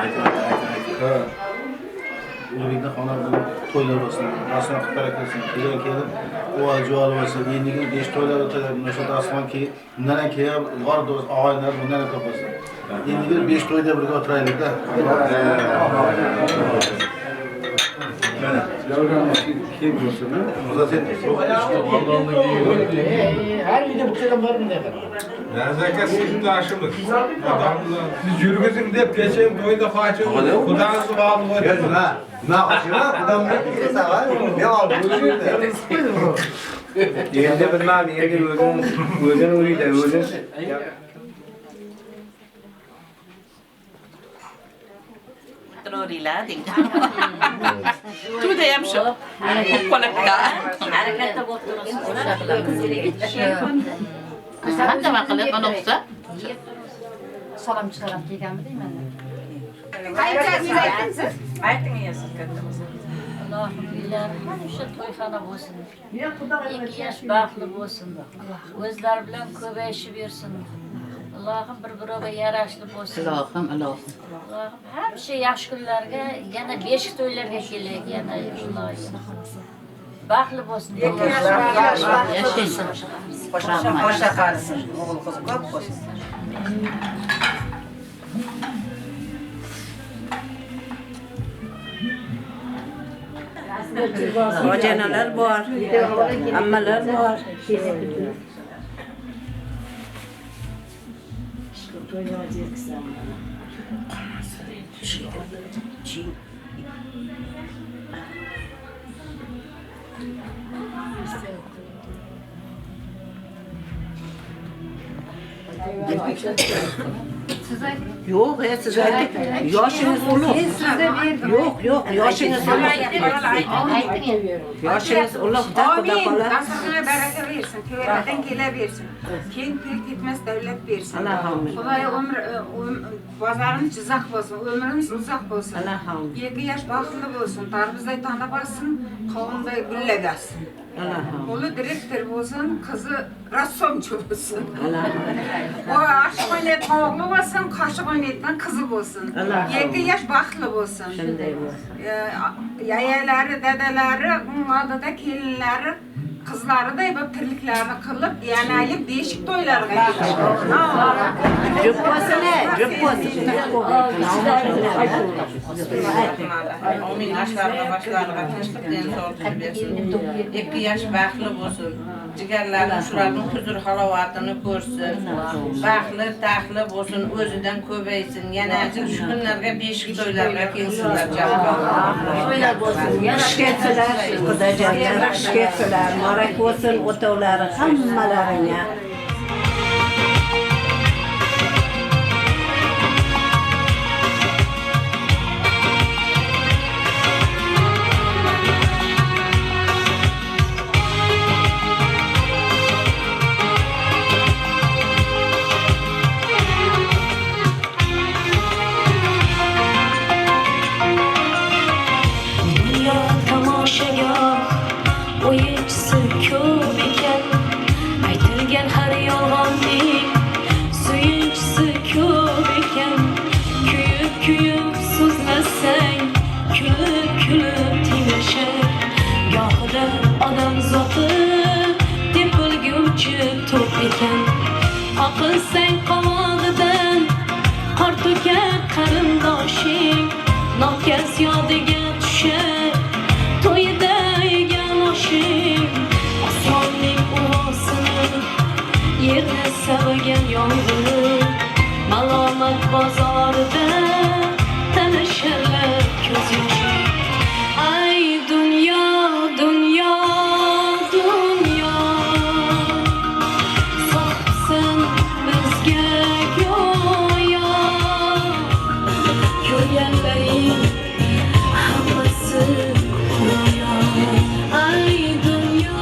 aytib. O'rikda xona to'ylar bo'lsin, aslan qilib kelsin, kelib, o'g'il juvol bo'lsin, endigi 5 to'ylar o'tadi, mana shu dasmon keyin, undan keyin g'or do'st, og'aylar bundan ko'p bo'lsin. Endigi 5 to'yda birga o'tiraylik-da. Mana, kim bo'lsin? Muzaffar har uyda bittadan bor bunday qiladi. Nazaka sinfdoshimiz. Odamlar biz yurgizing deb kechayin to'yda qochib, Xudoning bog'ini qo'ydi. Nima qochima? Xudoning kelsa va men olib o'zingda. Endi bilmadim, endi o'zing uyda o'zing Trollila ding. Tudo ham shu. Qo'lakka. Harakatda bo'lib Qancha vaqt qilib mana o'qsa? Salom chiqarib kelganmi deyman. Qaytasiz aytingsiz. Aytingiz katta bo'lsa. Allohim uylari hamisha to'yxona bo'lsin. 2 yosh baxtli bo'lsin. O'zlari bilan ko'payishib bersin. Allohim bir-biriga yarashli bo'lsin. Allohim. Allohim hamisha yaxshi kunlarga, yana beshik to'ylarga kelaylik, yana Allohim. Baxtli bo'lsin. 2 yosh Yashaysin. Qo'sha qarisin. O'g'il qiz ko'p bo'lsin. Hojanalar bor, ammalar bor. Yo'q, siz ayting. Yoshingiz ulug'. Yo'q, yoshingiz ulug'. Yoshingiz ulug'. Xudo qola. Nasrga baraka bersin, ko'radan kelaversin. Keng ketmas davlat bersin. Xudoy bozoringiz chiziq bo'lsin, umringiz uzoq bo'lsin. 2 yosh baxtli bo'lsin, tarbizday tana bo'lsin, qovunday gullagasin. O'g'li direktor bo'lsin, qizi rassomchi bo'lsin. O aşık oynayotgan o'g'li bo'lsin, qoshiq oynayotgan qizi bo'lsin. 2 yosh baxtli bo'lsin. Shunday bo'lsin. Yayalari, dadalari, oldida kelinlari, qizlariday bo'lib tirliklarini qilib, yanayib beshik to'ylarga kelishsin. Jup bo'lsin. Amin aşlarına başlarına tinchlikdan sog'lik bersin. 2 yosh baxtli bo'lsin. Jigarlari shularning huzur halovatini ko'rsin. Baxtli, taxtli bo'lsin, o'zidan ko'paysin. Yana shu kunlarga beshik to'ylarga kelsinlar javob. To'ylar bo'lsin. Xushketsalar, xudojonlar, xushketsalar. Muborak bo'lsin o'tovlari hammalaringga. O'yinchisi ko'p ekan, aytilgan har yolg'onning suyunchisi ko'p ekan. Kuyib so'zlasang, kulib tinglashar. Gohida odam zoti tepilguvchi to'p ekan. Qoqilsang qovog'idan qor to'kar qarindoshing, nokaz yodiga tushar. To'yida osmonning uvosini yerni savagan yomg'ir, malomat bozorida tanisharlar ko'z yoshi. Ay dunyo, dunyo, dunyo, sohibsan bizga go'yo. Ko'rganlaring hammasi go'yo. Ay dunyo.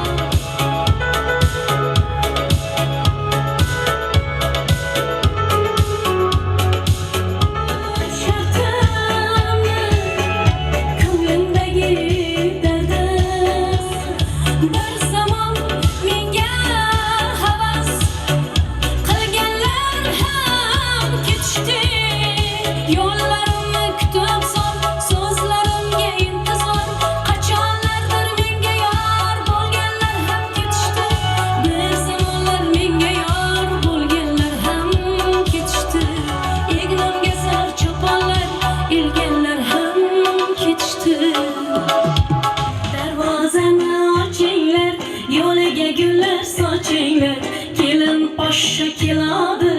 boshqa keladi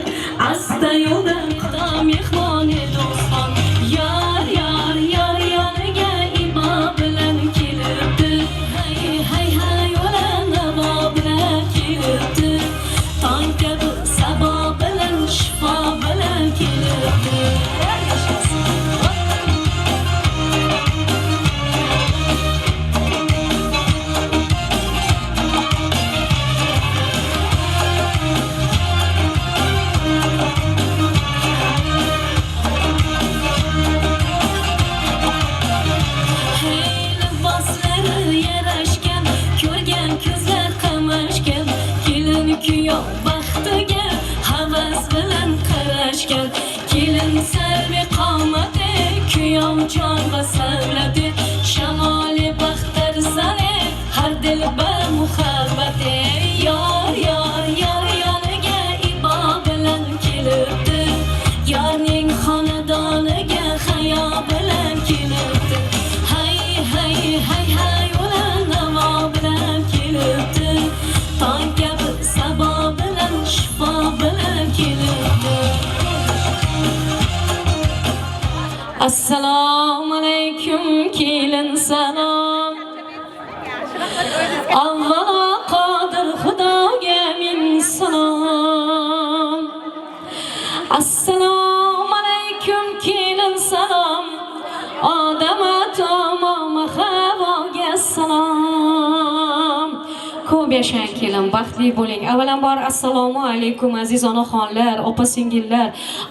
asta yo'ldan xudo mehmoni do'stxon yar yar yar yoniga ibo bilan kelibdi hay hay hay o'lan navo bilan kelibdi tong kabi sabo bilan shifo bilan kelibdi kuyov baxtiga havas bilan qarashgan kelin sarvi qomati kuyov jonga savladi shamoli baxtar sani har dilbar muhabbati yor yor yor yoniga ibo bilan kelibdi yorning xonadoniga hayo bilan kelibdi hay hay hay hay ulan navo bilan kelibdi tong kabi sabo bilan shifo bilan kelibdi assalomu alaykum kelin salom avvalo qodir xudoga min salom assalomu alaykum kelin salom odam atom havoga salom ko'p yashang kelin baxtli bo'ling avvalambor assalomu alaykum aziz onaxonlar opa singillar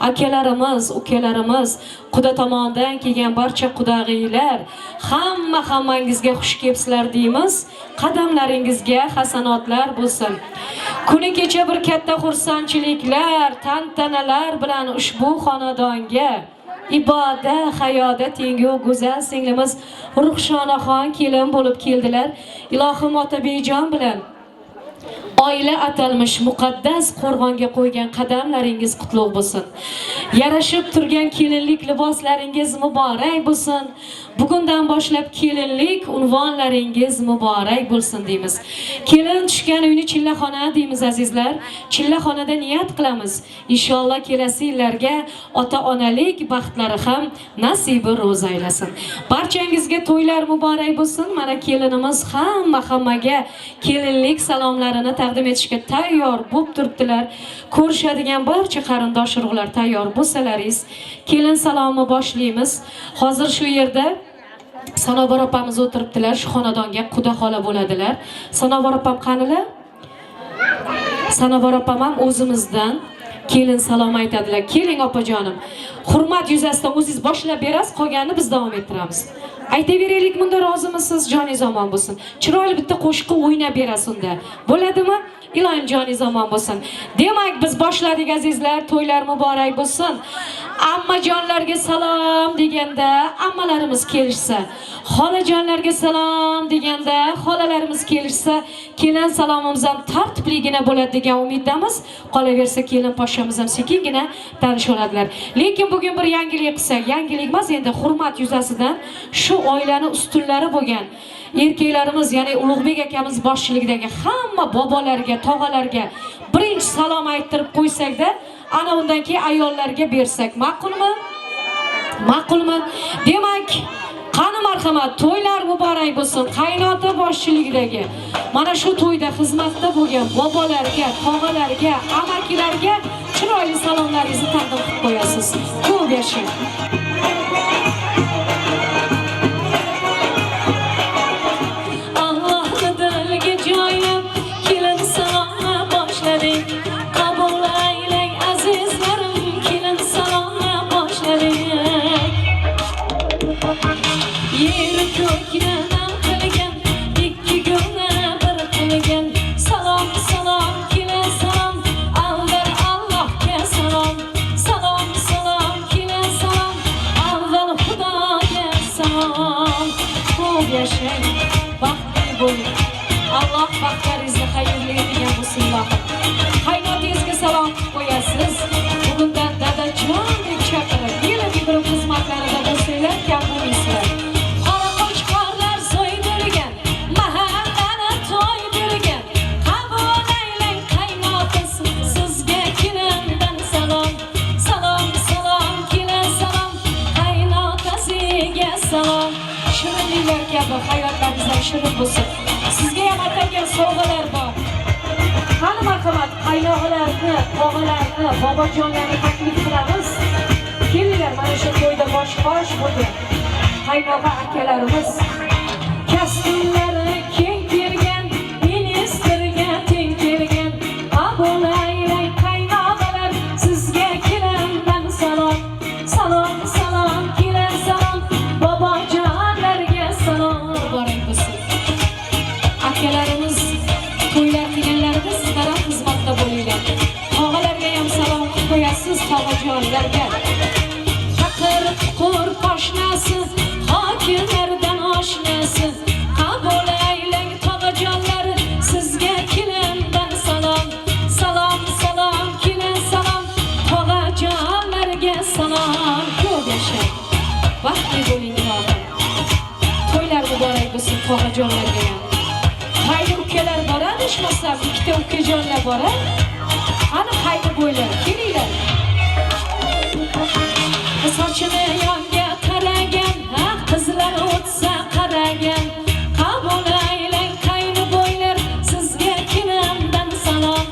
akalarimiz ukalarimiz quda tomonidan kelgan barcha qudag'iylar hammangizga xush kelibsizlar deymiz qadamlaringizga hasanotlar bo'lsin kuni kecha bir katta xursandchiliklar tantanalar bilan ushbu xonadonga iboda hayoda tengu go'zal singlimiz Ruhshonaxon kelin bo'lib keldilar ilohim otabejon bilan oila atalmish muqaddas qo'rg'onga qo'ygan qadamlaringiz qutlug' bo'lsin yarashib turgan kelinlik liboslaringiz muborak bo'lsin bugundan boshlab kelinlik unvonlaringiz muborak bo'lsin deymiz kelin tushgan uyni chillaxona deymiz azizlar chillaxonada niyat qilamiz inshaalloh kelasi yillarga ota onalik baxtlari ham nasibi ro'z aylasin barchangizga to'ylar muborak bo'lsin mana kelinimiz hammaga kelinlik salomlarini taqdim etishga tayyor bo'lib turibdilar ko'rishadigan barcha qarindosh urug'lar tayyor bo'lsalaringiz kelin salomni boshlaymiz hozir shu yerda Sanobar opamiz o'tiribdilar shu xonadonga quda xola bo'ladilar Sanobar opam qanilar Sanobar opam ham o'zimizdan kelin salom aytadilar keling opajonim hurmat yuzasidan o'zingiz boshlab berasiz qolganini biz davom ettiramiz aytaveraylik bunda rozimisiz joningiz omon bo'lsin chiroyli bitta qo'shiq o'ynab berasiz unda bo'ladimi iloyim joningiz omon bo'lsin demak biz boshladik azizlar to'ylar muborak bo'lsin ammajonlarga salom deganda ammalarimiz kelishsa xolajonlarga salom deganda xolalarimiz kelishsa kelin salomimiz ham tartibligina bo'ladi degan umiddamiz qolaversa kelin poshshamiz ham sekingina tanishib oladilar lekin bugun bir yangilik qilsak yangilik emas endi hurmat yuzasidan shu oilani ustunlari bo'lgan erkaklarimiz ya'ni Ulug'bek akamiz boshchiligidagi hamma bobolarga tog'alarga birinchi salom ayttirib qo'ysakda ana undan keyin ayollarga bersak ma'qulmi ma'qulmi demak qani marhamat to'ylar muborak bo'lsin qaynota boshchiligidagi mana shu to'yda xizmatda bo'lgan bobolarga tog'alarga amakilarga chiroyli salomlaringizni taqdim qilib qo'yasiz ko'p yashang qabul aylang azizlarim kelin salomni boshladik yer ko'kdan qilgan ikki gulni bir qilgan salom salom kelin salom avval Allohga salom salom salom kelin salom avval Xudoga salom ko'p yashang baxtli bo'ling Alloh baxtlaringizni xayrli etgan bo'lsin ilohim qaynotingizga salom qo'yasiz bugundan dadajon deb chaqirib yili bir xizmatlarida bo'lsanglar kam bo'lmaysizlar qora qo'chqorlar so'ydirgan mahallani to'ydirgan qabul aylang qaynotasi siz ham shirin bo'lsin. Sizga ham atalgan sovg'alar bor. Qani marhamat, qaynog'alarni, tog'alarni, bobojonlarni taklif qilamiz. Kelinglar, mana shu to'yda bosh-qosh bo'lgan qaynog'a akalarimiz. Kasbinlari keng kelgan, ministrga teng kelgan. Qabul aylang qaynog'alar, sizga kelindan salom. Salom, salom, kelin salom, bobojonlarga salom. Muborak bo'lsin. Akalarimiz to'ylar qilganlarida sizlar ham xizmatda bo'linglar. Tog'alarga ham salom qilib qo'yasiz, tog'ajonlarga. Faqir qur qo'shnasi, hokimlardan oshnasi. Qabul aylang tog'ajonlar, sizga kelindan salom. Salom, salom, kelin salom, tog'ajonlarga salom. Ko'p yashang. Baxtli bo'ling ilohim. To'ylar muborak bo'lsin tog'ajonlarga ham. Qayda ukalar boradi, ishmasam ikkita ukajonlar boradi. Ana qayda bo'ylar, kelinglar. Sochini yonga qaragan, qizlar o'tsa qaragan. Qabul aylang qayni bo'ylar, sizga kelindan salom.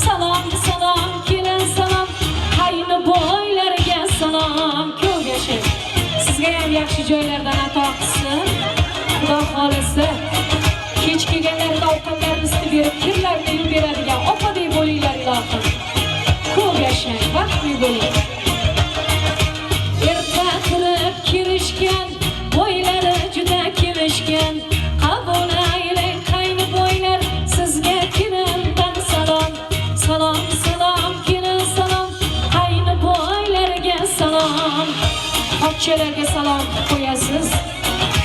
Salom, salom, kelin salom, qayni bo'ylarga salom. Ko'p yashang. Sizga ham yaxshi joylardan ato qilsin. Xudo xolisa. Kech kelganlarda ovqatlarni isitib berib, kirlarni yuvib beradigan opadek bo'linglar ilohim. Ko'p yashang, baxtli bo'ling. Erta turib kirishgan, bo'ylari juda kelishgan. Qabul aylang qayni bo'ylar, sizga kelindan salom. Salom, salom, kelin salom, qayni bo'ylarga salom. Pochchalarga salom qilib qo'yasiz.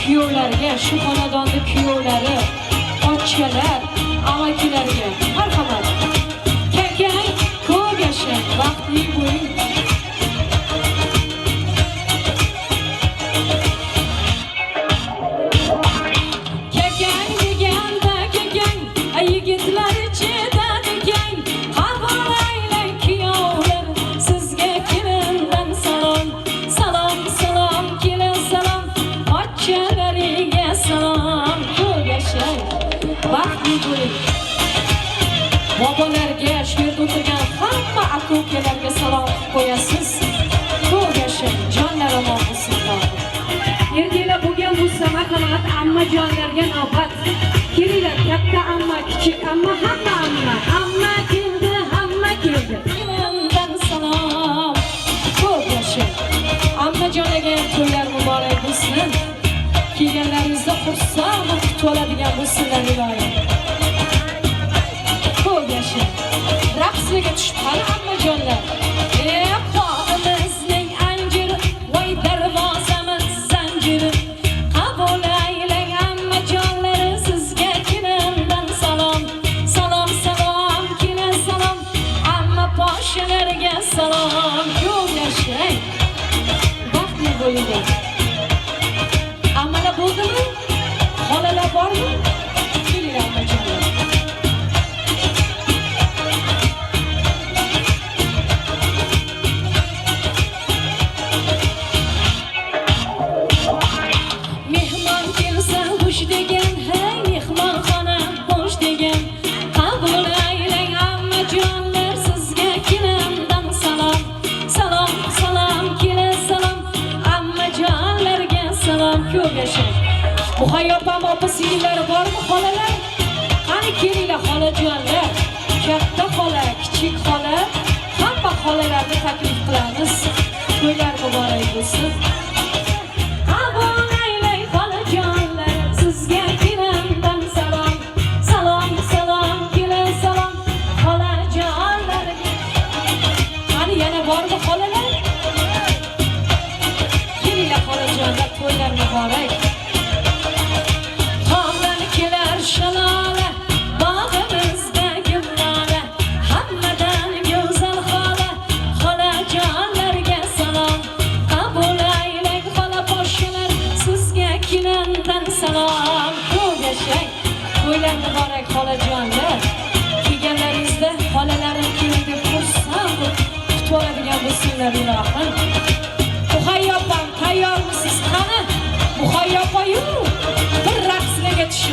Kuyovlarga, shu xonadonning kuyovlari, pochchalar, amakilarga marhamat. Kakang, ko'p yashang, baxtli bo'ling. Kakang deganda kakang, yigitlar ichida kakang. Qabul aylang kuyovlar, sizga kelindan salom. Salom, salom, kelin salom, pochchalariga salom. Ko'p yashang. Baxtli bo'ling. Bobolarga, shu yerda o'tirgan hamma aka-ukalarga salom qilib qo'yasiz. Ko'p yashang, jonlar omon bo'lsin. Erkaklar bo'lgan bo'lsa, marhamat, ammajonlarga navbat. Kelinglar, katta amma, kichik amma, hamma amma. Amma keldi, hamma keldi. Kelindan salom. Ko'p yashang. Ammajonaga ham to'ylar muborak bo'lsin. Kelganlaringizda xursand kutib oladigan bo'lsinlar ilohim. Ko'p yashang. Raqsga tushib qani ammajonlar. Bog'imizning anjiri, voy darvozamiz zanjiri. Qabul aylang ammajonlar, sizga kelindan salom. Salom, salom, kelin salom, amma poshshalarga salom. Ko'p yashang. Baxtli bo'linglar. Ammalar bo'ldimi? Xolalar bormi? Kelinglar ammajonlar. Mehmon kelsa xush degan, hey mehmonxona bosh degan. Qabul aylang ammajonlar, sizga kelindan salom. Salom, salom, kelin salom, ammajonlarga salom. Ko'p yashang. Muhayyopam opa-singillari bormi, xolalar? Qani kelinglar xolajonlar. Katta xola, kichik xola, hamma xolalarni taklif qilamiz. To'ylar muborak bo'lsin. Qabul aylang xolajonlar, sizga kelindan salom. Salom, salom, kelin salom, xolajonlarga. Qani yana bormi xolalar? Kelinglar xolajonlar, to'ylar muborak. Tomdan kelar shalola, bog'imizda gullola. Hammadan go'zal xola, xolajonlarga salom. Qabul aylang xola poshshalar, sizga kelindan salom. Ko'p yashang. To'ylar muborak xolajonlar. Kelganlaringizda xolalarim keldi deb xursand kutib oladigan bo'lsinlar ilohim. Muhayyopam tayyormisiz? Qani? Muhayyop oyu bir raqsga tush.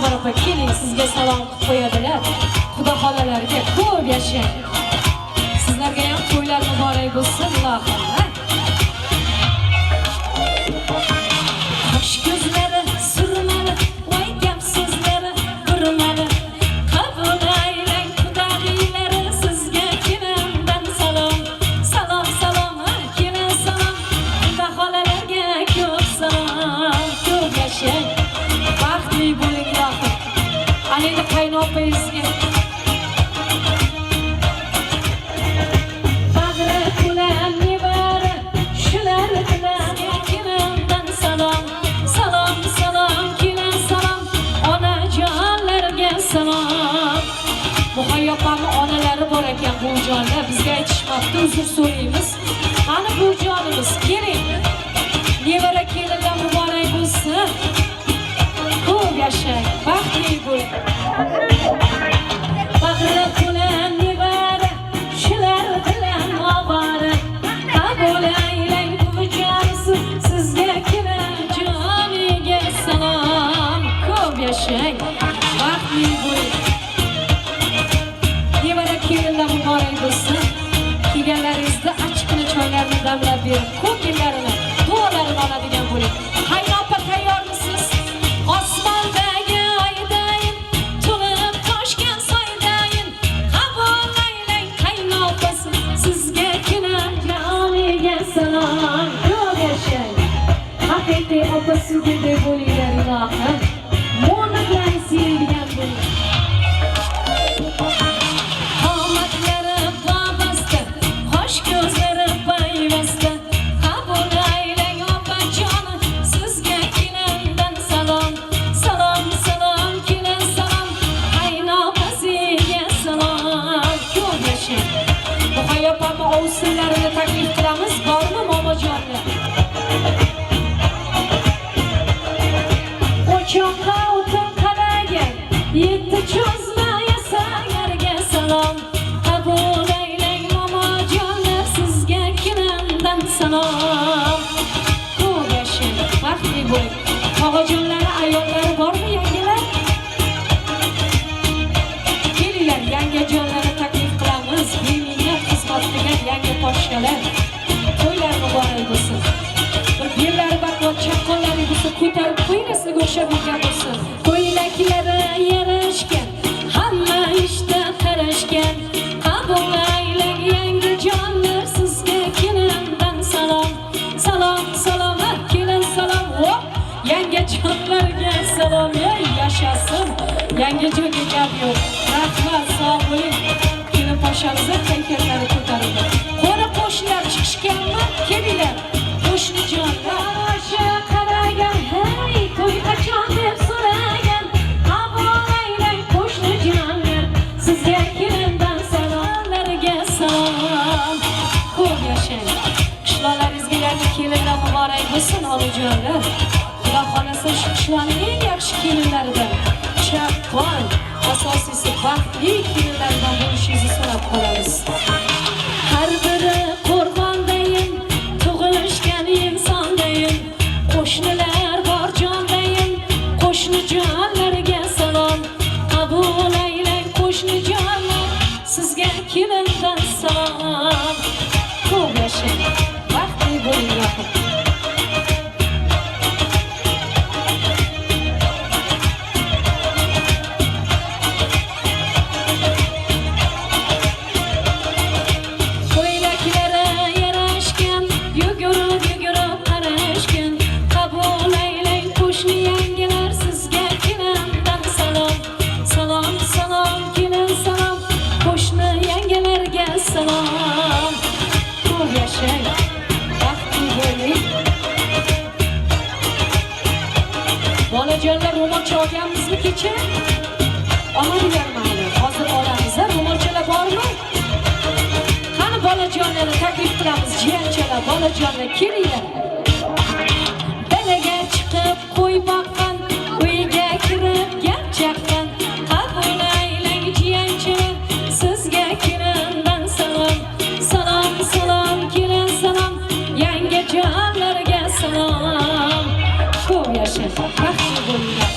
Sabar opa keling sizga salom qilib qo'yadilar. Xudo xolalarga ko'p yashang. Sizlarga ham to'ylar muborak bo'lsin, ilohim. Qosh ko'zlari surmali, voy gap so'zlari burmali. Qabul aylang xudoylari sizga kelindan salom. Salom salom, kelin salom. Xudo xolalarga ko'p salom. Ko'p yashang. Baxtli bo'ling ilohim. Alini qaynopangizga Muhayyopamni onalari bor ekan bu jonda bizga aytishmabdi, uzr so'raymiz. Qani bu jonimiz keling. Nevara kelindan muborak bo'lsin. Ko'p yashang, baxtli bo'ling. Bag'ri to'lan nevara, shular bilan ovora. Qabul aylang bu jonsiz sizga kelin joniga salom. Ko'p yashang, baxtli bo'ling. Kelinlar muborak bo'lsin. Kelganlaringizda achchiqni choylarni damlab berib, ko'p yillarini, duolarini oladigan bo'ling. Qaynopa tayyormisiz? Osmondagi oydayin, to'lib toshgan soydayin. Qabul aylang qaynopasi, sizga kelin joniga salom. Ko'p yashang. Haqiqiy opa-singildek bo'linglar ilohim. Mo'min bilan sevadigan bo'ling. Ovsinlarini taklif qilamiz, bormi momojonlar? O'choqqa o'tin qalagan, yetti cho'zma yasalarga salom. Qabul aylang momojonlar, sizga kelindan salom. Ko'p yashang, baxtli bo'ling. Tog'ajonlari, ayollari bormi yangilar? Kelinglar, yangi jonlarni taklif qilamiz. Xizmatlagan yangi poshshalar, to'ylar muborak bo'lsin. Bir yillari baquvvat chaqqonlaringizni ko'tarib qo'ying, sizga o'xshab yurgan bo'lsin. Ko'ylaklari yarashgan, hamma ishda qarashgan. Qabul aylang yangi jonlar, sizga kelindan salom. Salom salom, kelin salom. Yangi jonlarga salom, yashasin. Yangi jonga gap yo'q. Rahmat, sog' bo'ling. Poshamizni kayfiyatlari ko'tarildi. Qo'ni qo'shnilar chiqishganmi? Kelinglar. Qo'shnijonlar o'sha qaragan, hey, to'y qachon deb so'ragan. Qabul aylang qo'shnijonlar, sizga kelindan salomlarga salom. Ko'p yashang. Qishloqlaringizga yangi kelinlar muborak bo'lsin, onajonlar. Xudo xolasa shu qishloqning eng yaxshi kelinlaridan chaqqon, asosiysi baxtli kelinlardan bo'lishingizni so'rab qolamiz. Har biri qo'rg'ondayin, tug'ishgan insondayin. Qo'shnilar bor jondayin, qo'shnijonlarga salom. Qabul aylang qo'shnijonlar, sizga kelindan salom. Ko'p yashang, baxtli bo'ling. Salom, ko'p yashang, baxtli bo'ling. Bolajonlar, ro'molcha olganmizmi kecha? Oladilar mayli, hozir olamiz. Ro'molchalar bormi? Qani bolajonlarni taklif qilamiz, jiyanchalar, bolajonlar kelinglar. Dalaga chiqib qo'y boqqan, uyga kirib gap chaqqan. Qabul aylang jiyanchalar, sizga kelindan salom. Salom salom, kelin salom, yangi jonlarga salom. Ko'p yashang, baxtli bo'linglar.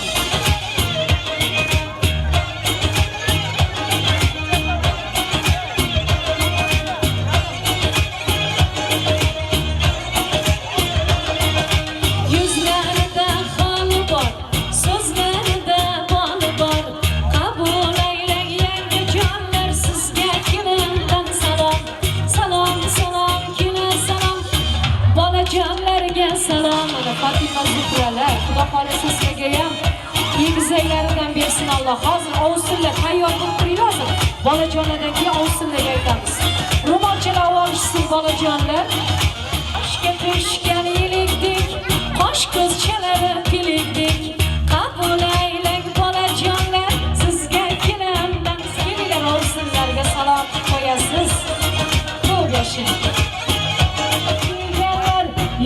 inshaalloh. Hozir ovsinlar tayyor qilib turinglar. Bolajonlardan keyin ovsinlarga aytamiz. Ro'molchalar olishsin bolajonlar. Qoshga tushgan yelakdek, qosh ko'zchalari pilikdek. Qabul aylang bolajonlar, sizga kelamdan kelgan ovsinlarga salom qo'yasiz. Ko'p yashang.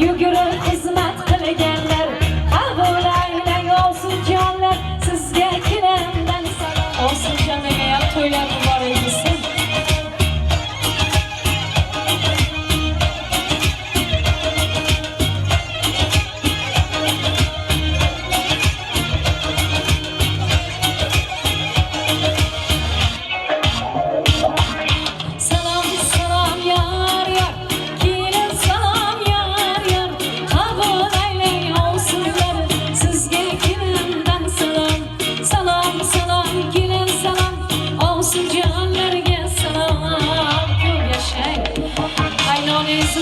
Yugurib xizmat qilganlar, qabul aylang ovsinjonlar, sizga kelamdan salom. Ovsinjonlarga ham to'ylar muborak bo'lsin.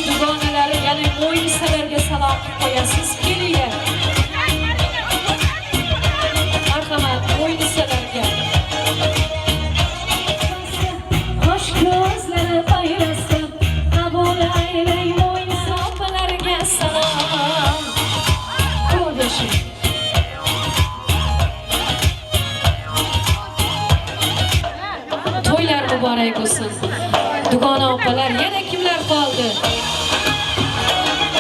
Dugonalari, ya'ni mo'yinsalarga salom qo'yasiz. Kelinglar. Marhamat, mo'yinsalarga. Qosh ko'zlari bayrasib, qabul aylang mo'yinsopalarga salom. Ko'p yashang. To'ylar muborak bo'lsin. Dugona opalar, yana kimlar qoldi?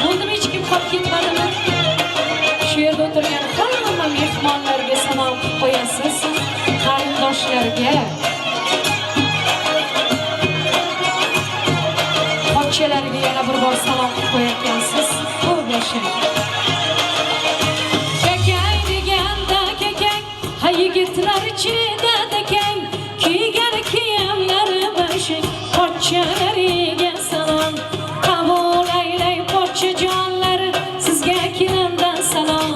Bo'ldimi, hech kim qolib ketmadimi? Shu yerda o'tirgan hamma mehmonlarga salom qilib qo'yasiz. Qarindoshlarga, pochchalarga yana bir bor salom qilib qo'yayotgansiz. Ko'p yashang. Kakang deganda kakang, ha yigitlar ichida dakang, kiygan kiyimlari bashang. Pochchalariga salom, qabul aylang pochchajonlar, sizga kelamdan salom.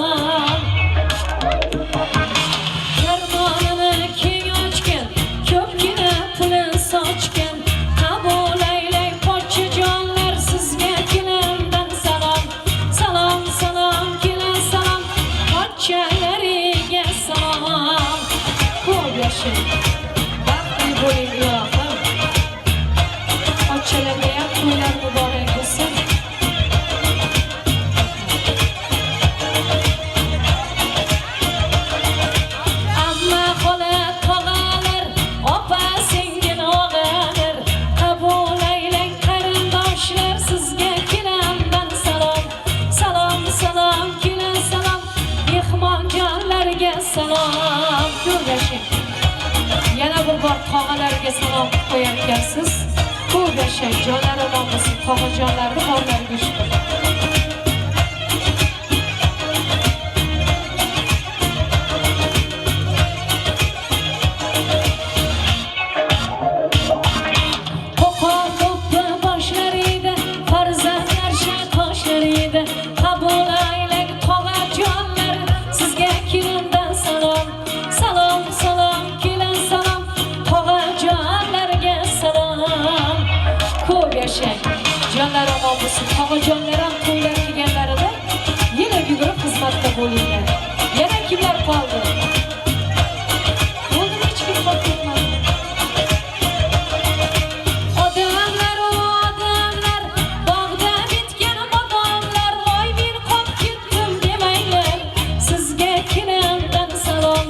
Karmonini keng ochgan, ko'pgina pulin sochgan, qabul aylang pochchajonlar, sizga kelamdan salom. Salom, salom, kelam salom, pochchalariga salom. Ko'p yashang. Baxtli bo'ling ilohim. Pochchalarga ham to'ylar muborak bo'lsin. Amma xola tog'alar, opa singil og'alar, qabul aylang qarindoshlar, sizga kelamdan salom. Salom, salom, kelam salom, mehmonjonlarga salom. Ko'p yashang. Yana bir bor tog'alarga salom qo'yayotgansiz. Ko'p yashang, jonlar omon bo'lsin, tog'ajonlarni borlariga shukr. Qo'qon do'ppi boshlarida, farzandlar shaqoshlarida, qabul aylang tog'ajonlar, sizga kelamdan salom. Salom, salom, kelam salom, tog'ajonlarga salom. Ko'p yashang. Jonlar omon bo'lsin. Tog'ajonlar ham to'ylar kelganlarida yana yugurib xizmatda bo'linglar. Yana kimlar qoldi? Bo'ldimi, hech kim qolib ketmadi. Odamlar, odamlar, bog'da bitgan bodomlar, voy men qolib ketdim demanglar, sizga kelamdan salom.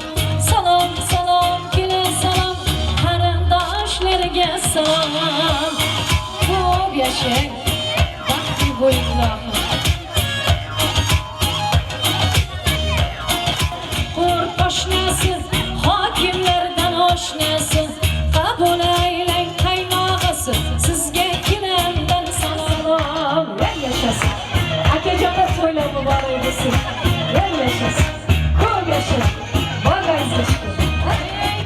Salom, salom, kelam salom, qarindoshlarga salom. Ko'p yashang. Baxtli bo'ling ilohim. Qo'rt oshnasi, hokimlardan oshnasi, qabul aylang qaynog'asi, sizga kelamdan salom. Yashasin. Akajonlar to'ylar muborak bo'lsin. Yashasin. Ko'p yashang. Borlaringizga shukr.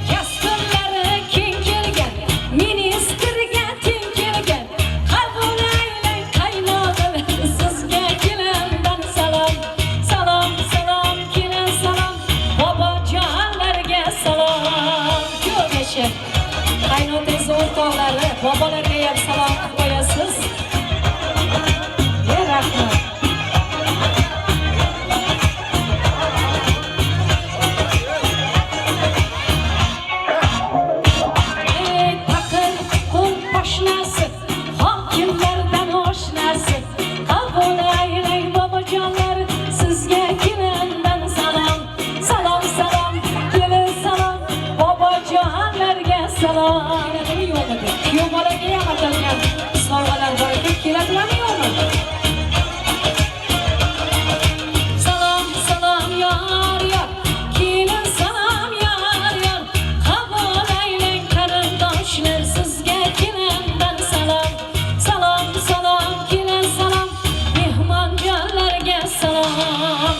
Kasbinlari keng kelgan, ministrga teng kelgan, qabul aylang qaynog'alar, sizga kelamdan salom. Salom, salom, kelam salom, bobojonlarga salom. Ko'p yashang. Qaynotangiz o'rtoqlari, bobolarga ham salom qilib qo'yasiz. Rahmat. salom. Keladimi yo'qmi? Kuyov bolaga ham atalgan sovg'alar bor ekan, keladimi yo'qmi? Salom, salom yor, yor. Kelin salom yor, yor. Qabul aylang qarindoshlar, sizga kelindan salom. Salom, salom, kelin salom. Mehmonjonlarga salom.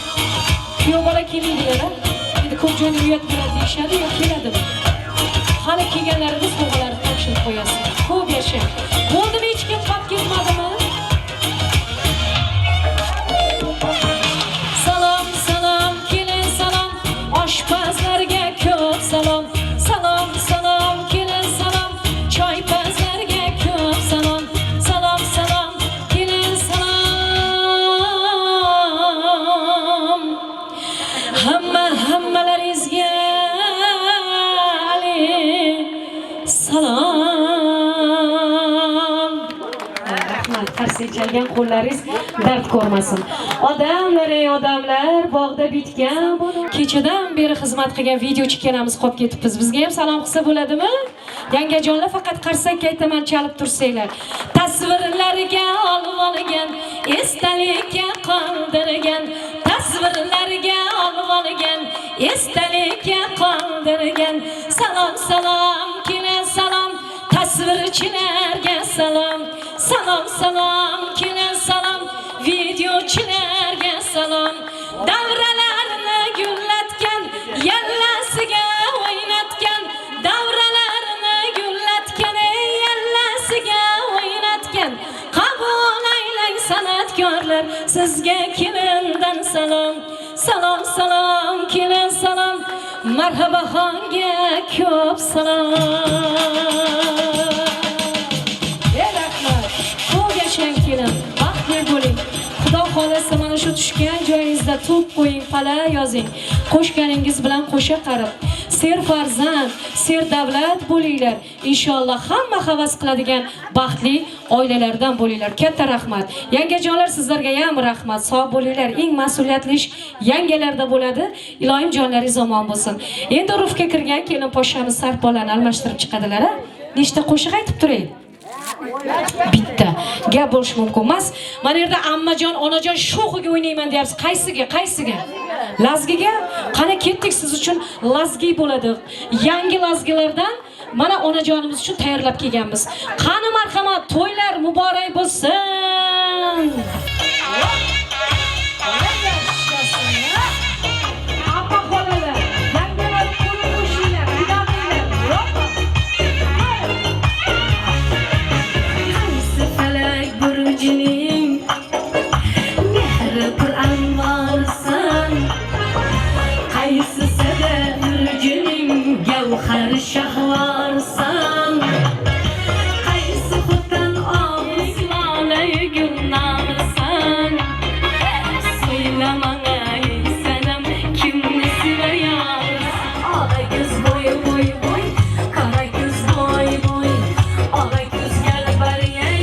Kuyov bola kelin deydi. Endi ko'p joyni uyat bo'ladi deyishadi, yo'q keladimi? Hali kelganlarimiz sovg'alarni topshirib qo'yasiz. Ko'p yashang. Bo'ldimi, hech kim qolib ketmadimi? Salom, salom, kelin salom. Oshpazlarga ko'p salom. Salom, salom, kelin salom. Choypazlarga ko'p salom. Salom, salom, kelin salom. Hammalaringizga salom. Rahmat, qarsak chalgan qo'llaringiz dard ko'rmasin. Odamlar, ey odamlar, bog'da bitgan. Kechadan beri xizmat qilgan video chekkanamiz qolib ketibmiz. Bizga ham salom qilsa bo'ladimi? Yangajonlar faqat qarsakka aytaman, chalib tursanglar. Tasvirlarga olib olgan, esdalikka qoldirgan. Tasvirlarga olib olgan, esdalikka qoldirgan. Salom, salom, kelin salom. Tasvirchilarga salom. Salom, salom, kelin salom. Videochilarga salom. Davralarni gullatgan, yallasiga o'ynatgan. Davralarni gullatgan, yallasiga o'ynatgan. Qabul aylang san'atkorlar, sizga kelindan salom. Salom, salom, kelin salom. Marhaba xonga ko'p salom. Rahmat. Ko'p yashang kelin, baxtli bo'ling. Xudo xolasa mana shu tushgan joyingizda to'p qo'ying, pala yozing. Qo'shganingiz bilan qo'sha qarib, ser farzand, ser davlat bo'linglar. Inshaalloh hamma havas qiladigan baxtli oilalardan bo'linglar. Katta rahmat. Yangajonlar, sizlarga ham rahmat. Sog' bo'linglar. Eng mas'uliyatli ish yangalarda bo'ladi. Ilohim jonlaringiz omon bo'lsin. Endi urfga kirgan kelin poshamiz sarpolani almashtirib chiqadilar. Nechta qo'shiq aytib turing? Bitta. Gap bo'lish mumkin emas. Mana yerda ammajon, onajon sho'xiga o'ynayman deyapsiz. Qaysiga? Qaysiga? Lazgiga? Qani ketdik, siz uchun lazgi bo'ladi. Yangi lazgilardan mana onajonimiz uchun tayyorlab kelganmiz. Qani marhamat, to'ylar muborak bo'lsin. Appa xolalar, yangilar qo'lni qo'shinglar, qudaminglar. Qaysi falak burjining mehri Qur'on borsan, qaysi sada burjining gavhar shahvorsan, qaysi xutdan og'iz lolay gulnarsan. Söylemangay sanam kimni sevayorsan. Ola ko'z bo'y bo'y bo'y, qara ko'z bo'y bo'y. Ola ko'z galbariyay,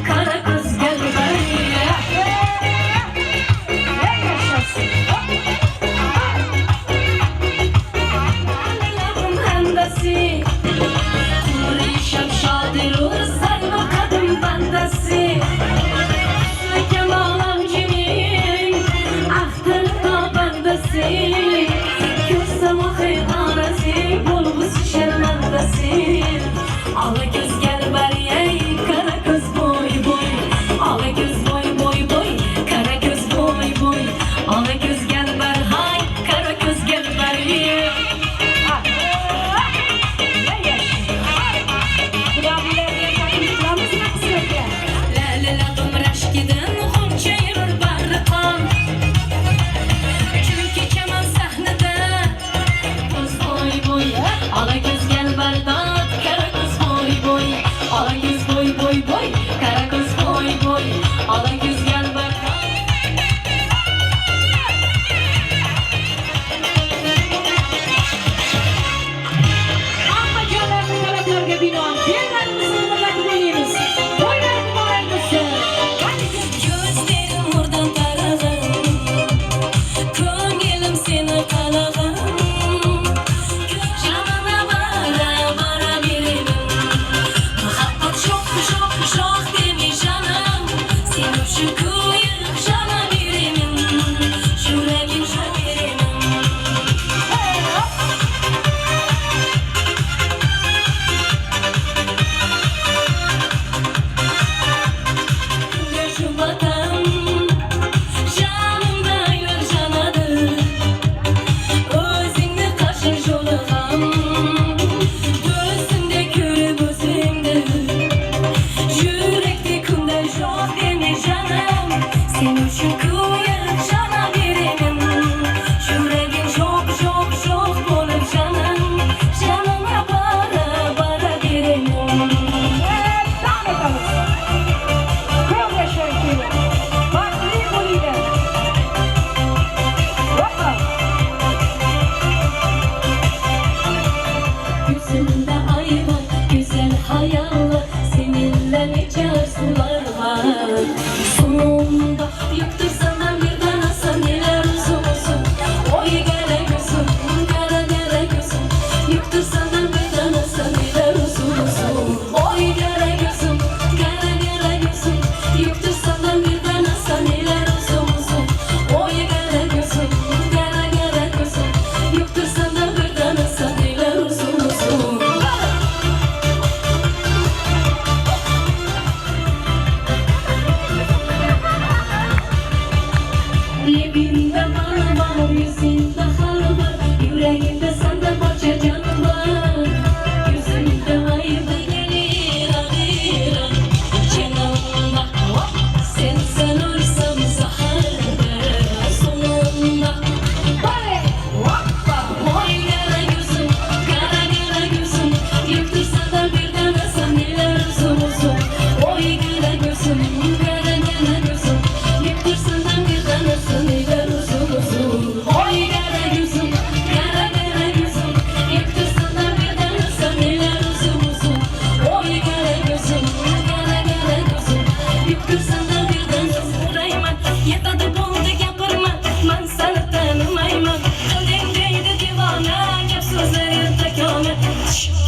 qara ko'z galbariyay. Yashasın. Allah'ım handasi, kurisham shodirur sarva qadim bandasi. Kamalam jimin, axtar tobandasi. Ko'rsam xiyonasi, bo'lg'us sharmandasi. Ola ko'z galbariyay, qara ko'z bo'y bo'y. Ola ko'z bo'y bo'y bo'y, qara ko'z bo'y bo'y. Ola ko'z galbar hay, qara ko'z galbariyay. Ola ko'z galbardod, qara ko'z bo'y bo'y. Ola ko'z bo'y bo'y bo'y, qara ko'z bo'y bo'y. Ola ko'z galbardod. Hamma jonlarni talablarga binoan bellarimizni birlatib o'ynaymiz. To'ylar muborak bo'lsin. Ko'zlarim murdan qarag'im, ko'nglim seni qalag'im. Yüzünde ay var, güzel hayaller, seninle ne arzular var. Sonunda yıktı sana bir danasa neler uzun uzun. Oy gele gözüm, gele gele gözüm. Yıktı sana bir danasa neler uzun uzun. Oy gele gözüm, gele gele gözüm. Yıktı sana bir danasa neler uzun uzun. Oy gele gözüm, gele gele gözüm. Yıktı sana bir danasa neler uzun uzun. Libinde bal var, yüzünde har var, yüreğinde sende başka can var. Yüzünde ayıbı gelir ağır, kenarında sen uysam zahardır sonunda. Oy gele gözüm, gele gele gözüm, yıktırsa da bir danasa neler uzun uzun. Oy gele gözüm, gele gele gözüm, yıktırsa da bir danasa neler uzun uzun. Oy gele gözüm, gele gele gözüm, yıktırsa da bir danasa neler uzun uzun. Oy gele gözüm, gele gele gözüm, yıktırsa da bir danasa urayman. Yetadi bo'ldi gapirma, man seni tanimayman. Qildingdeydi divona, gap so'zlari takona.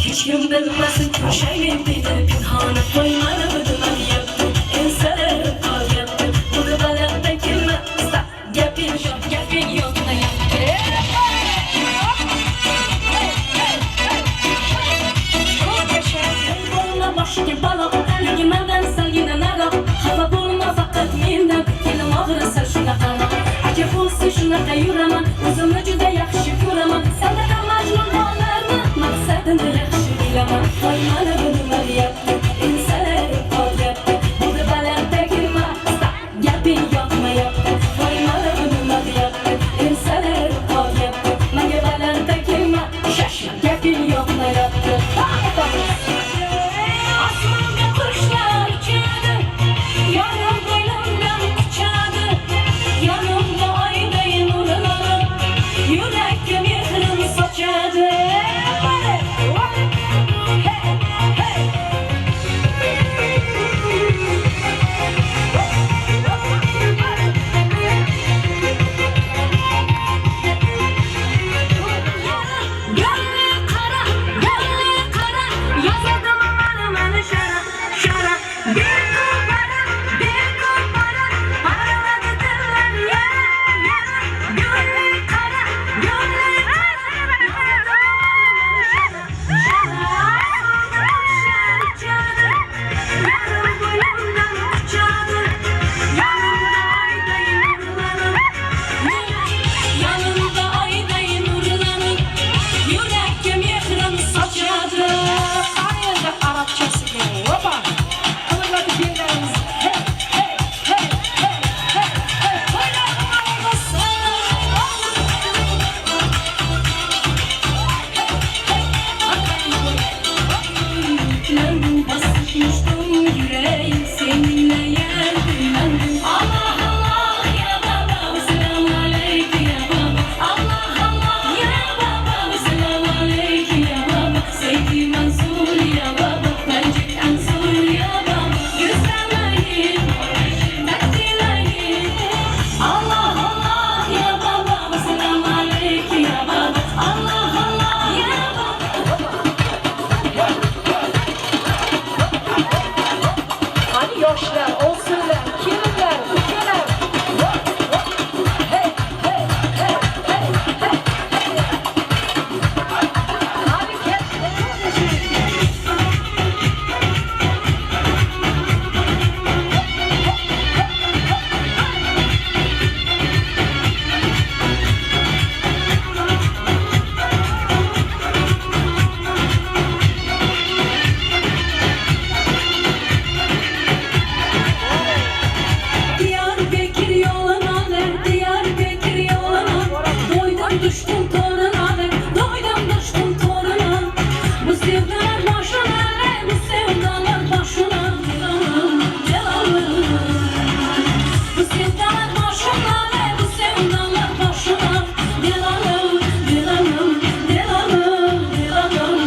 Hech kim bilmasin ko'shaylik deydi pinhona. Qo'ymani bidiman yapti, ensarib qolyapti. Buni balanddan kelma, gaping yodda yapti. Bo'lma boshiga balo, ligimandan salgina naro. Xafa bo'lma faqat mendan, kelim og'risa shunaqaroq. Agar bo'lsa shunaqa yuraman, o'zimni juda yaxshi ko'raman. Sanda majnun bollarni maqsadini yaxshi bilaman. Qo'ymani bidiman yapti, ensarib qolyapti. Buni balanddan kelma, gaping yoqmayapti. Qo'ymani bidiman yapti, ensarib qolyapti. Menga balanddan kelma, gaping yoqmayapti. Osmonga qushlar uchadi, yorim bo'ynimdan quchadi. Yonimda oyday nurlanib, yurakka mehrim sochadi. Gönlü qara, yozadim mani shara, shara. Bir kupara, parvadi dillar yara, yara. Gönlü qara, yozadim mani shara, shara. Qushlar uchadi, yarim bo'ynimdan quchadi. Yonimda oyday nurlanib, yurakka mehrim sochadi. Endi arabchasiga opa qiladi bellarimiz. Hey hey hey hey hey hey. Qo'ylarimiz basmıştım yüreğim seninle yerdim. Allah Allah ya baba, selamun aleyküm ya baba. Allah Allah ya baba, selamun aleyküm ya baba. Seydi Mansur ya baba, Bencik Ansur ya baba. Güzelleyin, takdirleyin. Allah Allah ya baba, selamun aleyküm ya baba. Allah Allah ya baba. Hani yoshlar, olsunlar, kelinlar, ukalar. Hey, hey, hey, hey, hey, hey. Hareket. Diyarbakır yoluna ver, Diyarbakır yoluna. Doydum düştüm toruna ver, doydum düştüm toruna. Bu sevdalar başına ver, bu sevdalar başına. Delalım. Bu sevdalar başına ver, bu sevdalar başına. Delalım, delalım, delalım, delalım,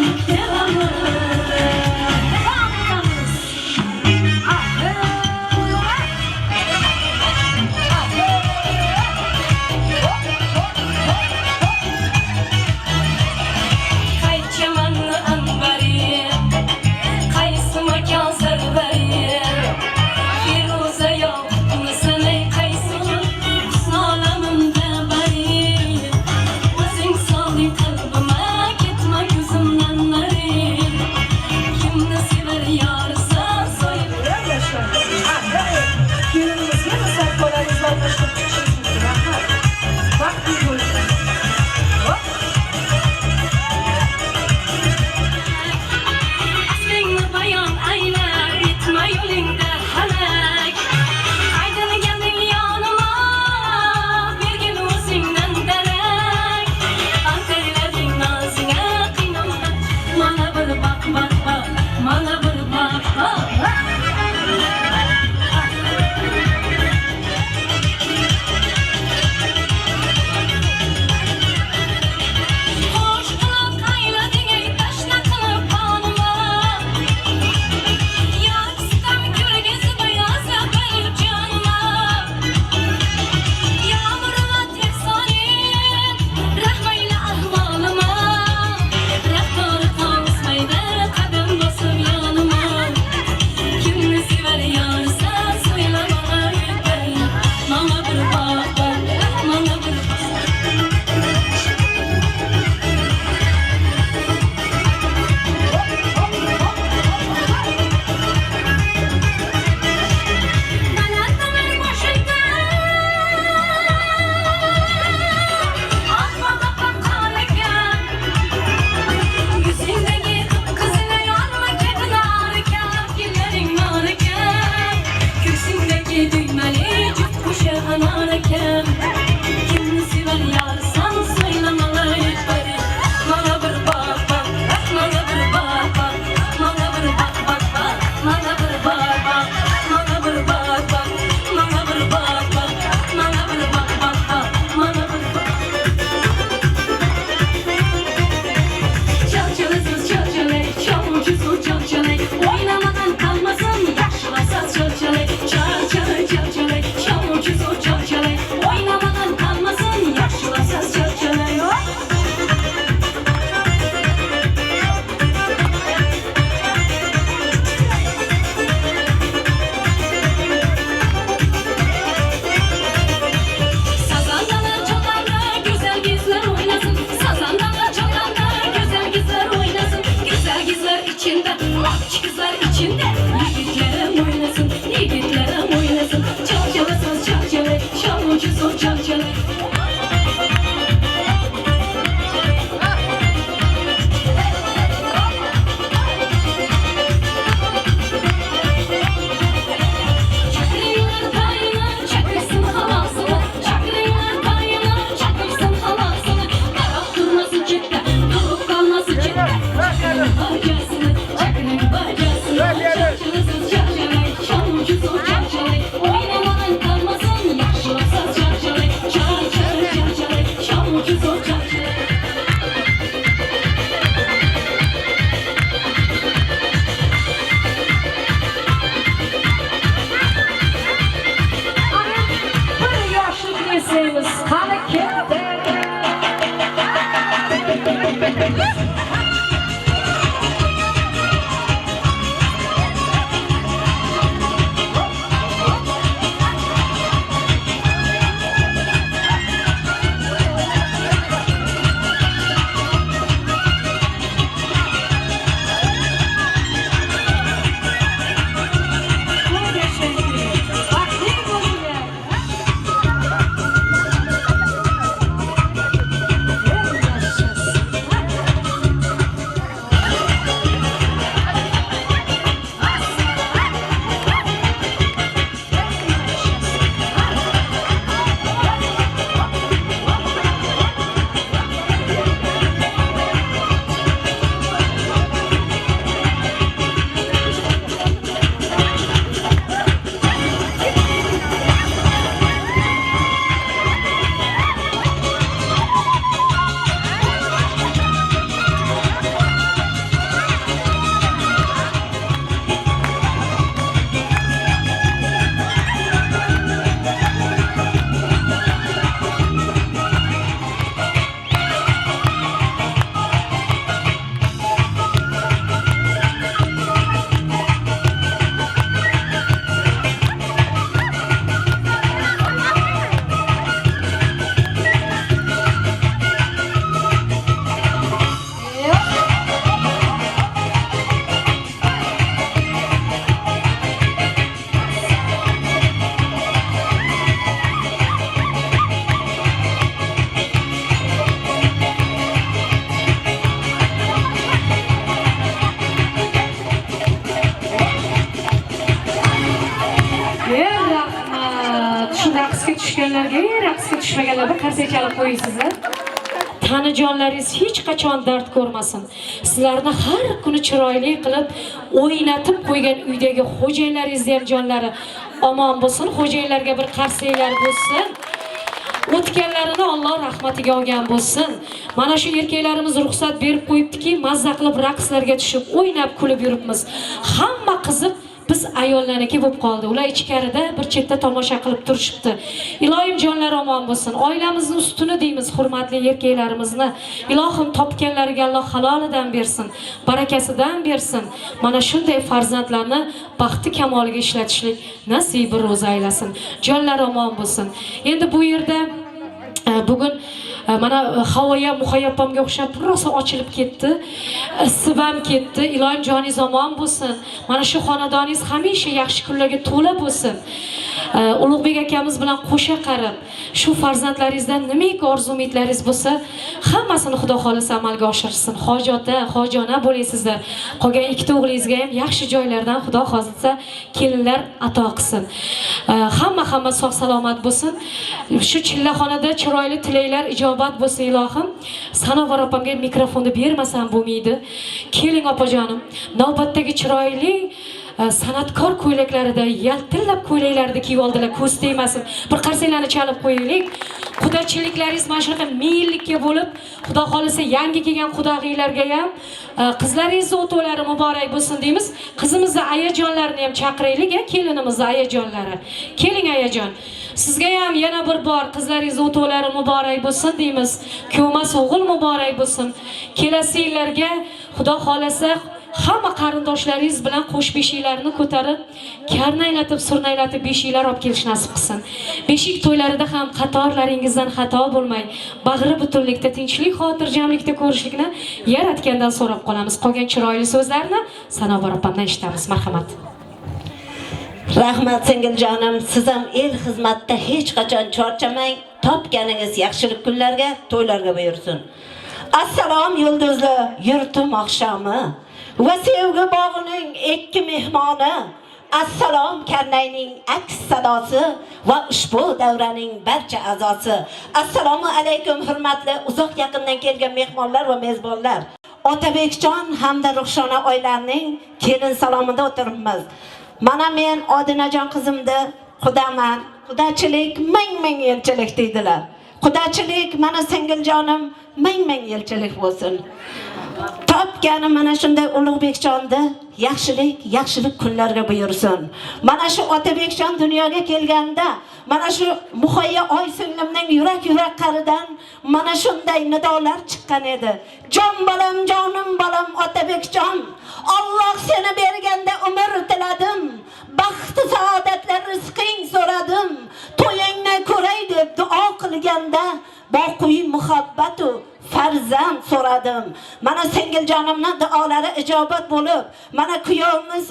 içinde. Yigitlerim oynasın, yigitlerim oynasın. Çalçalasın, çalçalay, şamucusun, çalçalay. tushganlarga, raqsga tushmaganlar bir qarsak chalib qo'yingsizlar. Tanajonlaringiz hech qachon dard ko'rmasin. Sizlarni har kuni chiroyli qilib o'ynatib qo'ygan uydagi xo'jayinlaringiz ham jonlari omon bo'lsin, xo'jayinlarga bir qarsaklar bo'lsin. O'tganlarini Alloh rahmatiga olgan bo'lsin. Mana shu erkaklarimiz ruxsat berib qo'yibdiki, mazza qilib raqslarga tushib, o'ynab kulib yuribmiz. Hamma qiziq biz ayollarniki bo'lib qoldi. Ular ichkarida bir chetda tomosha qilib turishibdi. Ilohim jonlar omon bo'lsin. Oilamizni ustuni deymiz, hurmatli erkaklarimizni. Ilohim topganlariga Alloh halolidan bersin, barakasidan bersin. Mana shunday farzandlarni baxti kamoliga ishlatishlik nasibi ro'za aylasin. Jonlar omon bo'lsin. Endi bu yerda bugun mana havoya muhayyapamga o'xshab rosa ochilib ketdi. Sibam ketdi. Ilohim joningiz omon bo'lsin. Mana shu xonadoningiz hamisha yaxshi kunlarga to'la bo'lsin. Ulug'bek akamiz bilan qo'sha qarib, shu farzandlaringizdan nimaiki orzu-umidlaringiz bo'lsa, hammasini Xudo xolisa amalga oshirsin. Hojota, hojona bo'lasizlar. Qolgan ikkita o'g'lingizga ham yaxshi joylardan Xudo xolisa kelinlar ato qilsin. Hamma sog' salomat bo'lsin. Shu chillaxonada chiroyli tilaklar ijobat bo'lsa ilohim. Sanovar opamga mikrofonni bermasam bo'lmaydi. Keling opajonim, navbatdagi chiroyli san'atkor ko'ylaklarida yaltillab ko'ylaklarni kiyib oldilar, ko'z tegmasin. Bir qarsaklarni chalib qo'yaylik. Qudachilaringiz mana shunaqa minglikka bo'lib, Xudo xolisa yangi kelgan qudag'iylarga ham qizlaringizni o'tovlari muborak bo'lsin deymiz. Qizimizni ayajonlarini ham chaqiraylik, kelinimizni ayajonlari. Keling ayajon. Sizga ham yana bir bor qizlaringiz o'tovlari muborak bo'lsin deymiz. Ko'mas o'g'il muborak bo'lsin. Kelasi yillarga Xudo xolasa hamma qarindoshlaringiz bilan qo'sh beshiklarni ko'tarib, karnaylatib, surnaylatib beshiklar olib kelish nasib qilsin. Beshik to'ylarida ham qatorlaringizdan xato bo'lmay, bag'ri butunlikda, tinchlik, xotirjamlikda ko'rishlikni Yaratgandan so'rab qolamiz. Qolgan chiroyli so'zlarni Sanobar opamdan eshitamiz. Marhamat. Rahmat singiljonim, siz ham el xizmatda hech qachon charchamang. Topganingiz yaxshilik kunlarga, to'ylarga buyursin. Assalom yulduzli yurtim oqshomi va sevgi bog'ining ikki mehmoni. Assalom Karnayning aks sadosi va ushbu davraning barcha a'zosi. Assalomu alaykum hurmatli uzoq yaqindan kelgan mehmonlar va mezbonlar. Otabekjon hamda Ruxshona oylarining kelin salomida o'tiribmiz. Mana men Odinajon qizimni xudaman. Xudachilik ming yilchilik deydilar. Xudachilik mana singiljonim ming yilchilik bo'lsin. Topgani mana shunday Ulug'bekjonni yaxshilik kunlarga buyursin. Mana shu Otabekjon dunyoga kelganda, mana shu Muhayya oy singlimning yurak qaridan mana shunday nidolar chiqqan edi. Jon bolam, jonim bolam Otabekjon, Alloh seni berganda umr tiladim. Baxt saodatlar rizqing so'radim. To'yingni ko'ray deb duo qilganda, boqiy muhabbat u farzand so'radim. Mana singiljonimning duolari ijobat bo'lib, mana kuyovimiz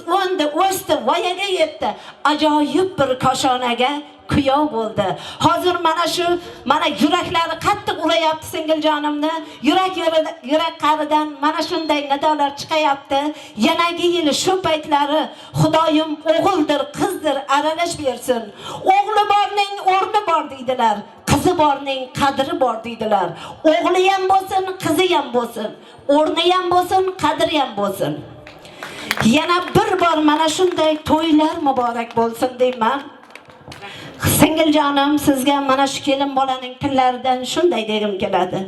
o'sdi, voyaga yetdi. Ajoyib bir koshonaga kuyov bo'ldi. Hozir mana yuraklari qattiq urayapti singiljonimni. Yurak qaridan mana shunday nidolar chiqayapti. Yanagi yil shu paytlari Xudoyim o'g'ildir, qizdir aralash bersin. O'g'li borning o'rni bor deydilar. Qizi borning qadri bor deydilar. O'g'li ham bo'lsin, qizi ham bo'lsin. O'rni ham bo'lsin, qadri ham bo'lsin. Yana bir bor mana shunday to'ylar muborak bo'lsin deyman. Singiljonim, sizga mana shu kelin bolaning tillaridan shunday degim keladi.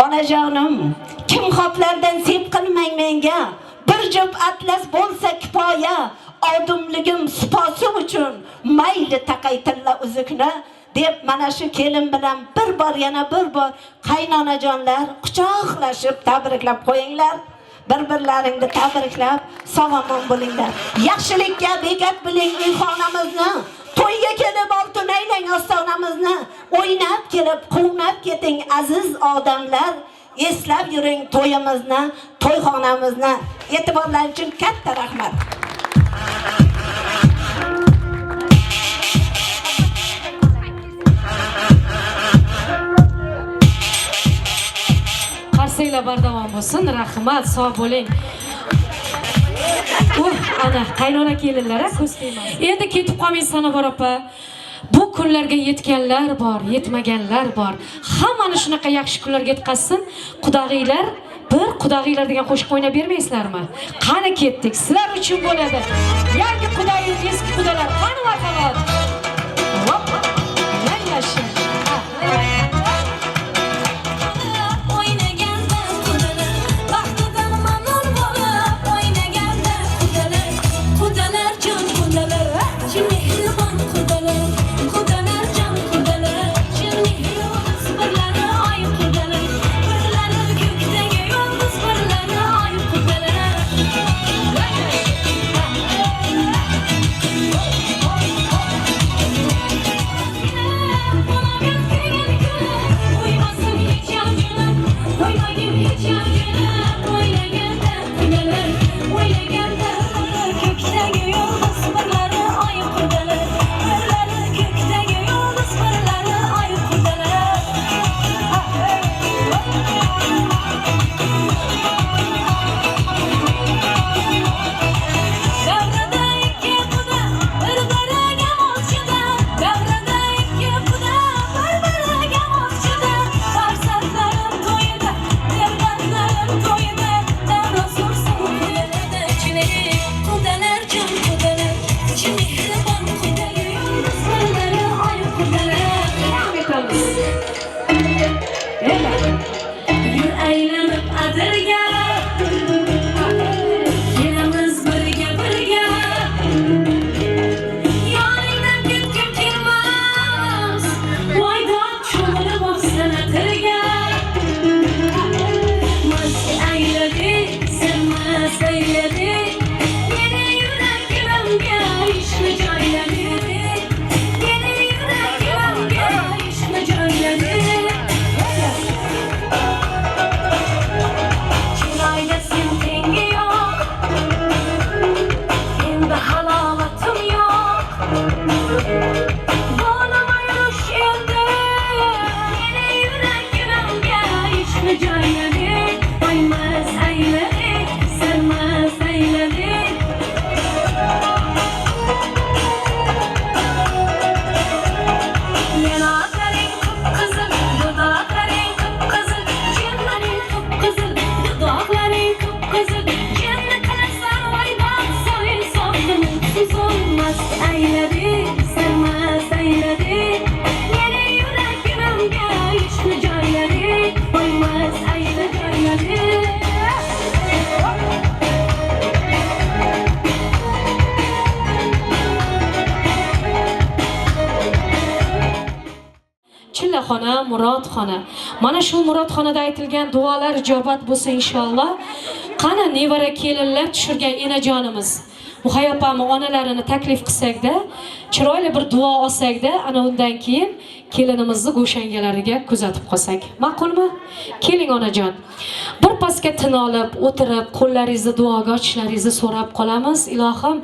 Onajonim, kim xoplardan sep qilmang menga. Bir jup atlas bo'lsa kifoya. Odimligim siposi uchun mayli taqay tilla uzukni deb mana shu kelin bilan yana bir bor qaynonajonlar quchoqlashib tabriklab qo'yinglar. Bir-birlaringni tabriklab sog'-omon bo'linglar. Yaxshilikka bekat biling uyxonamizni. To'yga kelib oltin aylang ostonamizni. O'ynab kelib quvnab keting aziz odamlar. Eslab yuring to'yimizni, to'yxonamizni. E'tiborlaringiz uchun katta rahmat. Qarsinglar bardavom bo'lsin. Rahmat, sog' bo'ling. Ana qaynona kelinlar ko'z tegmas. Endi ketib qolmang Sanobar opa. Bu kunlarga yetganlar bor, yetmaganlar bor. Hammani shunaqa yaxshi kunlarga yetkazsin. Qudag'iylar, bir qudag'iylar degan qo'shiq o'ynab bermaysizlarmi? Qani ketdik. Sizlar uchun bo'ladi. Yangi qudag'iylar, eski qudalar, qani marhamat. Hop. Yanglashing. Ona ayladi, sarmas ayladi. Yeni yurakimga ishni joyladi, qo'ymas ayni joyladi. Chillaxona, Murodxona. Mana shu Murodxonada aytilgan duolar ijobat bo'lsa inshaalloh. Qani nevara kelinlar tushirgan enajonimiz Muhayyopamni onalarini taklif qilsak-da, chiroyli bir duo olsak-da, ana undan keyin kelinimizni go'shangalariga kuzatib qolsak. Ma'qulmi? Keling onajon. Bir pasga tin olib, o'tirib, qo'llaringizni duoga ochishlaringizni so'rab qolamiz. Ilohim,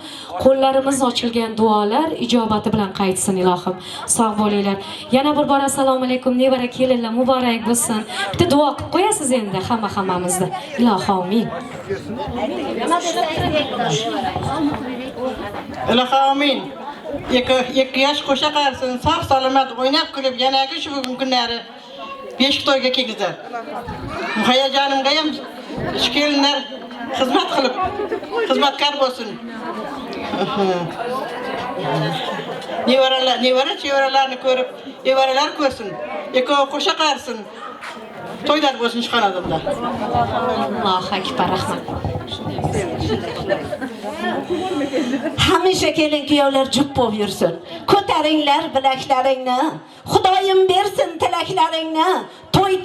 qo'llarimiz ochilgan duolar ijobati bilan qaytsin ilohim. Sog' bo'linglar. Yana bir bor assalomu alaykum nevara kelinlar muborak bo'lsin. Bitta duo qilib qo'yasiz endi hammamizni. Ilohim amin. Ilohim amin. Ikki yosh qo'sha qarsin, sog' salomat o'ynab kulib, yanagi shu bugun kunlari besh to'yga kelgizar. Muhayyajonimga ham shu kelinlar xizmat qilib, xizmatkor bo'lsin. Nevaralarni ko'rib, evaralar ko'rsin. Ikkovi qo'sha qarsin. To'ylar bo'lsin shu xonadonda. Allohu akbar, rahmat. Hamisha kelin kuyovlar jup bo'lib yursin. Ko'taringlar bilaklaringni. Xudoyim bersin tilaklaringni.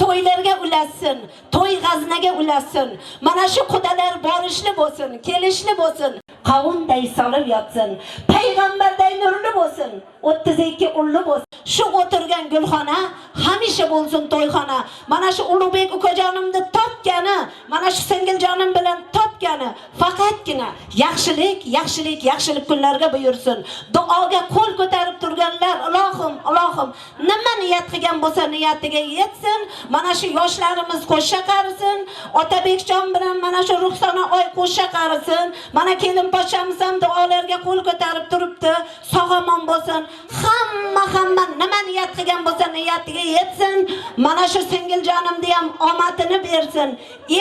To'ylarga ulassin, to'y g'aznaga ulassin. Mana shu qudalar borishli bo'lsin, kelishli bo'lsin. Qavmday solib yotsin. Payg'ambarday nurli bo'lsin. 32 ulli bo'lsin. Shu o'tirgan gulxona hamisha bo'lsin to'yxona. Mana shu Ulug'bek ukajonimni topgani, mana shu singiljonim bilan topgani faqatgina yaxshilik kunlarga buyursin. Duoga qo'l ko'tarib turganlar, Ilohim, nima niyat qilgan bo'lsa niyatiga yetsin. Mana shu yoshlarimiz qo'sha qarisin. Otabekjon bilan mana shu Ruxsona oy qo'sha qarisin. Mana kelin pochamiz ham duolarga qo'l ko'tarib turibdi. Sog'omon bo'lsin. Hamma nima niyat qilgan bo'lsa niyatiga yetsin. Mana shu singiljonimni ham omadini bersin.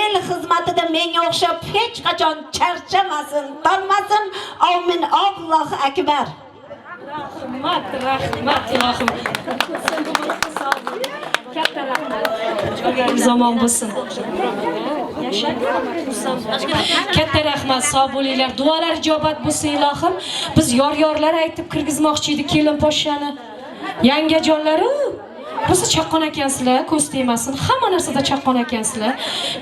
El xizmatida menga o'xshab hech qachon charchamasin, tanmasin. Amin. Allohu akbar. Rahmat ilohim. Katta rahmat. Zamon bo'lsin. Katta rahmat, sog' bo'linglar. Duolar ijobat bo'lsin ilohim. Biz yor-yorlar aytib kirgizmoqchi edik kelin poshshani. Yangajonlari Bo'lsa chaqqon ekansizlar, ko'z tegmasin. Hamma narsada chaqqon ekansizlar.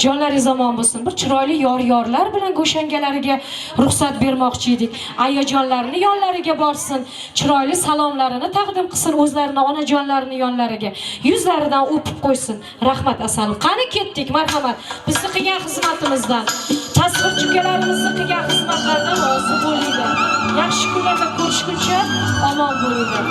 Jonlaringiz omon bo'lsin. Bir chiroyli yor-yorlar bilan go'shangalariga ruxsat bermoqchi edik. Ayajonlarini yonlariga borsin, chiroyli salomlarini taqdim qilsin o'zlarining onajonlarini yonlariga. Yuzlaridan o'pib qo'ysin. Rahmat asalim. Qani ketdik, marhamat. Bizni qilgan xizmatimizdan, tasvirchi ukalarimizni qilgan xizmatlardan rozi bo'linglar. Yaxshi kunlarda ko'rishguncha omon bo'linglar.